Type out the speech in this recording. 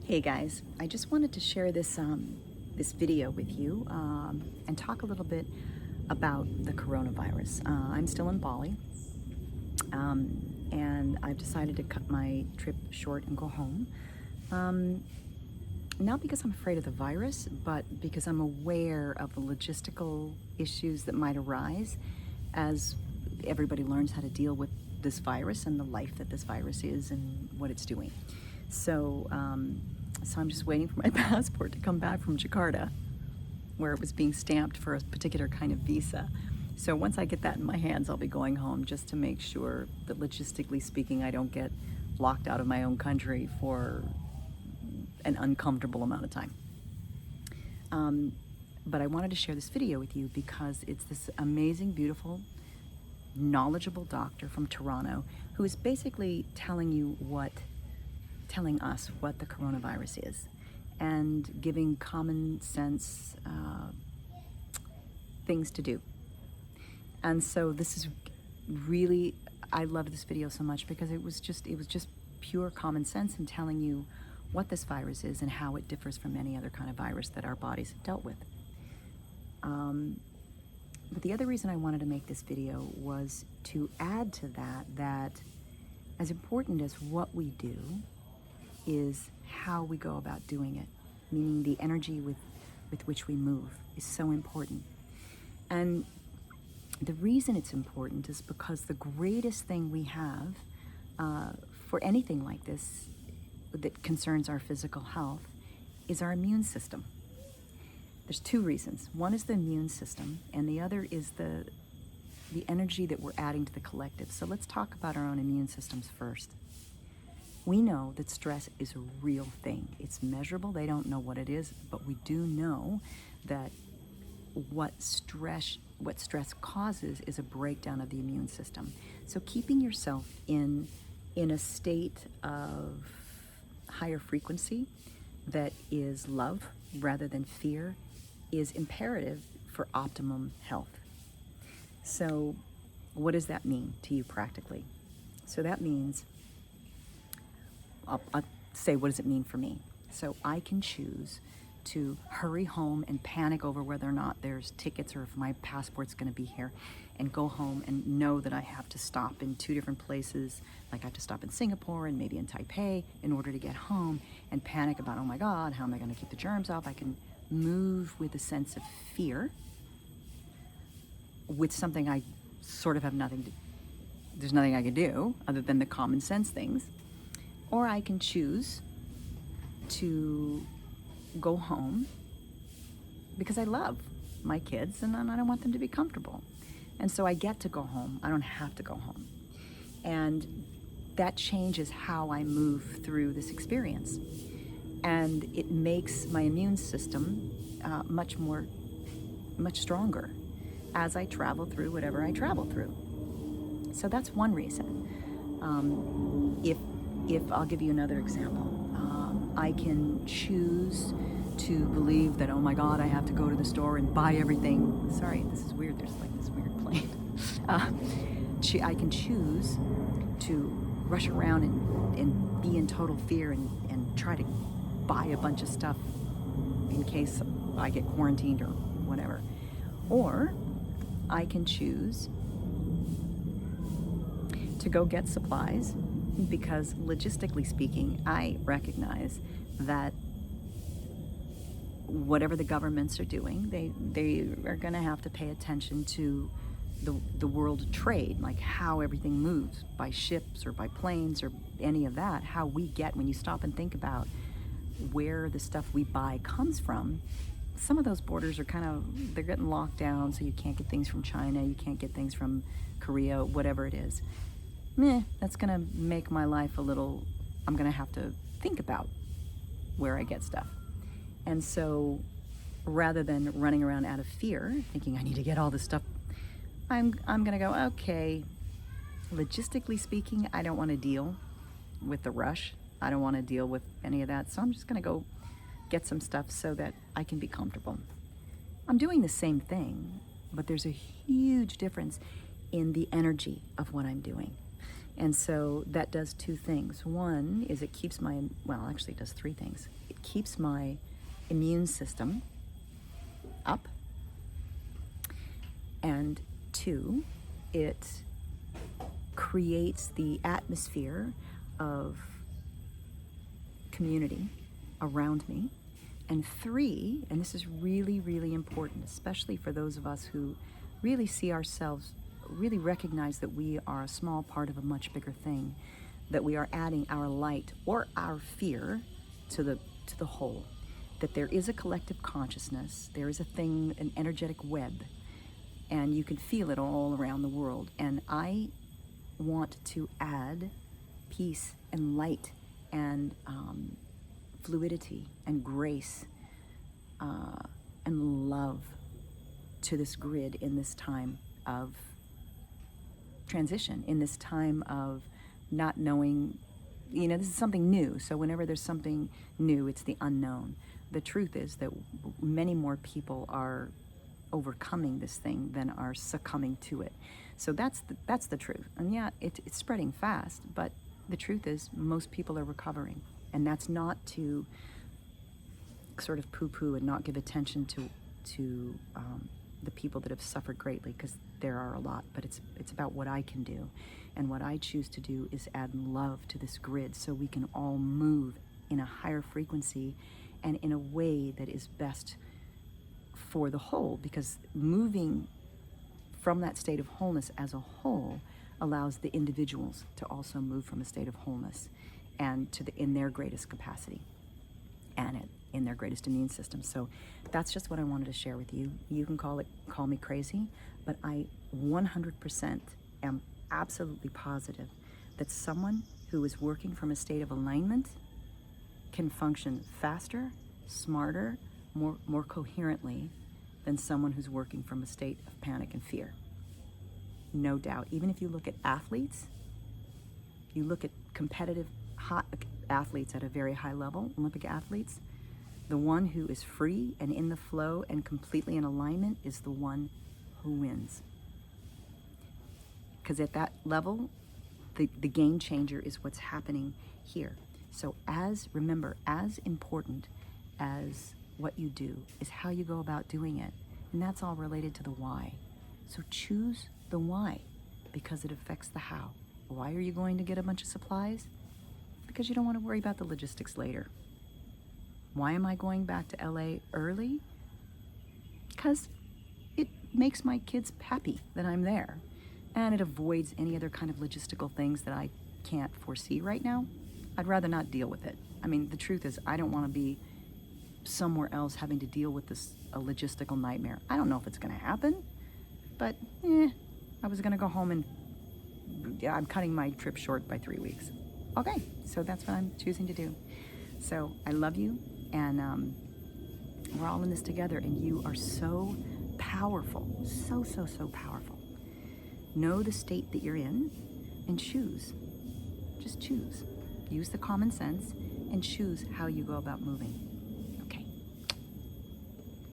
Hey guys, I just wanted to share this video with you and talk a little bit about the coronavirus. I'm still in Bali, and I've decided to cut my trip short and go home. Not because I'm afraid of the virus, but because I'm aware of the logistical issues that might arise as everybody learns how to deal with this virus and the life that this virus is and what it's doing. So I'm just waiting for my passport to come back from Jakarta, where it was being stamped for a particular kind of visa. So once I get that in my hands, I'll be going home just to make sure that, logistically speaking, I don't get locked out of my own country for an uncomfortable amount of time. But I wanted to share this video with you because it's this amazing, beautiful, knowledgeable doctor from Toronto who is basically telling us what the coronavirus is and giving common sense things to do. And so this is really, I love this video so much because it was just pure common sense in telling you what this virus is and how it differs from any other kind of virus that our bodies have dealt with. But the other reason I wanted to make this video was to add to that as important as what we do is how we go about doing it, meaning the energy with which we move is so important. And the reason it's important is because the greatest thing we have for anything like this that concerns our physical health is our immune system. There's two reasons. One is the immune system, and the other is the energy that we're adding to the collective. So let's talk about our own immune systems first. We know that stress is a real thing. It's measurable. They don't know what it is, but we do know that what stress causes is a breakdown of the immune system. So keeping yourself in a state of higher frequency that is love rather than fear is imperative for optimum health. So what does that mean to you practically? So that means, I'll say, what does it mean for me? So I can choose to hurry home and panic over whether or not there's tickets or if my passport's going to be here, and go home and know that I have to stop in two different places, like I have to stop in Singapore and maybe in Taipei in order to get home, and panic about, oh my God, how am I going to keep the germs off? I can move with a sense of fear, with something I sort of have there's nothing I can do other than the common sense things. Or I can choose to go home because I love my kids and I don't want them to be comfortable. And so I get to go home. I don't have to go home. And that changes how I move through this experience. And it makes my immune system much stronger as I travel through whatever I travel through. So that's one reason. If I'll give you another example, I can choose to believe that, oh my God, I have to go to the store and buy everything. Sorry, this is weird. There's like this weird plane. I can choose to rush around and be in total fear and try to buy a bunch of stuff in case I get quarantined or whatever. Or I can choose to go get supplies, because logistically speaking, I recognize that whatever the governments are doing, they are going to have to pay attention to the world trade, like how everything moves by ships or by planes or any of that, how we get, when you stop and think about where the stuff we buy comes from, some of those borders are they're getting locked down, so you can't get things from China, you can't get things from Korea, whatever it is. That's gonna make my life I'm gonna have to think about where I get stuff. And so rather than running around out of fear, thinking I need to get all this stuff, I'm gonna go, okay, logistically speaking, I don't wanna deal with the rush. I don't wanna deal with any of that. So I'm just gonna go get some stuff so that I can be comfortable. I'm doing the same thing, but there's a huge difference in the energy of what I'm doing. And so that does two things. One is it keeps actually it does three things. It keeps my immune system up. And two, it creates the atmosphere of community around me. And three, and this is really, really important, especially for those of us who really see ourselves, really recognize that we are a small part of a much bigger thing, that we are adding our light or our fear to the whole, that there is a collective consciousness, there is a thing, an energetic web, and you can feel it all around the world. And I want to add peace and light and fluidity and grace and love to this grid in this time of transition, in this time of not knowing. This is something new. So whenever there's something new, it's the unknown. The truth is that many more people are overcoming this thing than are succumbing to it. So that's the truth. And yeah, it's spreading fast, but the truth is most people are recovering. And that's not to sort of poo-poo and not give attention to the people that have suffered greatly, because there are a lot, but it's about what I can do. And what I choose to do is add love to this grid so we can all move in a higher frequency and in a way that is best for the whole, because moving from that state of wholeness as a whole allows the individuals to also move from a state of wholeness and in their greatest capacity and in their greatest immune system. So that's just what I wanted to share with you. You can call me crazy, but I 100% am absolutely positive that someone who is working from a state of alignment can function faster, smarter, more coherently than someone who's working from a state of panic and fear. No doubt. Even if you look at athletes, you look at competitive hot athletes at a very high level, Olympic athletes, the one who is free and in the flow and completely in alignment is the one who wins. Because at that level, the game changer is what's happening here. So remember, as important as what you do is how you go about doing it. And that's all related to the why. So choose the why, because it affects the how. Why are you going to get a bunch of supplies? Because you don't want to worry about the logistics later. Why am I going back to LA early? Because it makes my kids happy that I'm there. And it avoids any other kind of logistical things that I can't foresee right now. I'd rather not deal with it. I mean, the truth is, I don't want to be somewhere else having to deal with a logistical nightmare. I don't know if it's going to happen, but I was going to go home and I'm cutting my trip short by 3 weeks. Okay, so that's what I'm choosing to do. So I love you, and we're all in this together, and you are so powerful, so powerful. Know the state that you're in and choose. Just choose. Use the common sense and choose how you go about moving.